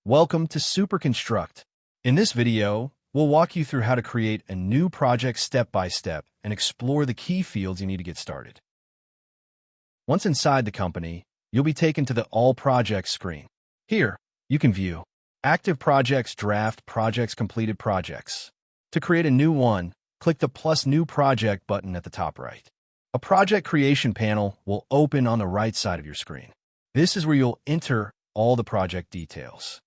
Welcome to SuperConstruct. In this video, we'll walk you through how to create a new project step by step and explore the key fields you need to get started. Once inside the company, you'll be taken to the All Projects screen. Here, you can view active projects, draft projects, completed projects. To create a new one, click the plus New Project button at the top right. A project creation panel will open on the right side of your screen. This is where you'll enter all the project details.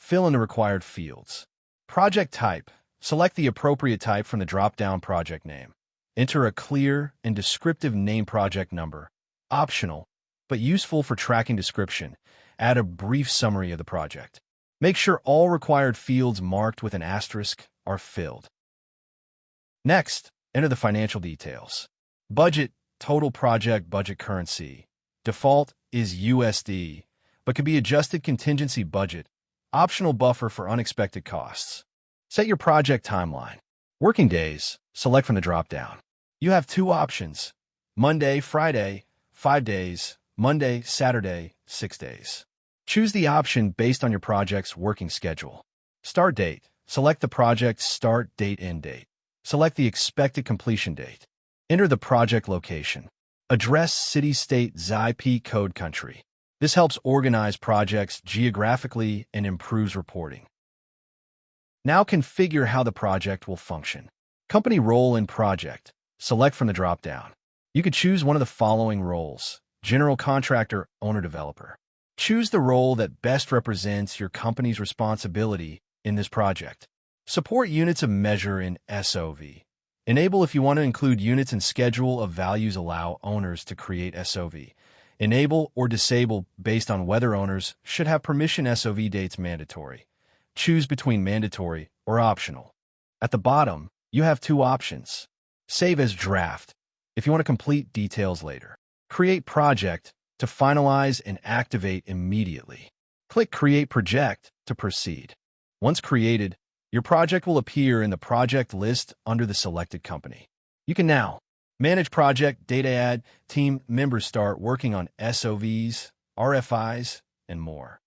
Fill in the required fields. Project type. Select the appropriate type from the drop-down project name. Enter a clear and descriptive name project number. Optional, but useful for tracking description. Add a brief summary of the project. Make sure all required fields marked with an asterisk are filled. Next, enter the financial details. Budget, total project budget currency. Default is USD, but can be adjusted contingency budget. Optional buffer for unexpected costs. Set your project timeline. Working days, select from the drop-down. You have two options: Monday, Friday, 5 days, Monday, Saturday, 6 days. Choose the option based on your project's working schedule. Start date. Select the project's start date, end date. Select the expected completion date. Enter the project location. Address, city, state, ZIP code, country. This helps organize projects geographically and improves reporting. Now configure how the project will function. Company role in project. Select from the drop-down. You could choose one of the following roles: general contractor, owner, developer. Choose the role that best represents your company's responsibility in this project. Support units of measure in SOV. Enable if you want to include units and schedule of values. Allow owners to create SOV. Enable or disable based on whether owners should have permission. SOV dates mandatory. Choose between mandatory or optional. At the bottom, you have two options. Save as draft if you want to complete details later. Create project to finalize and activate immediately. Click Create Project to proceed. Once created, your project will appear in the project list under the selected company. You can now manage project data, add team members, start working on SOVs, RFIs, and more.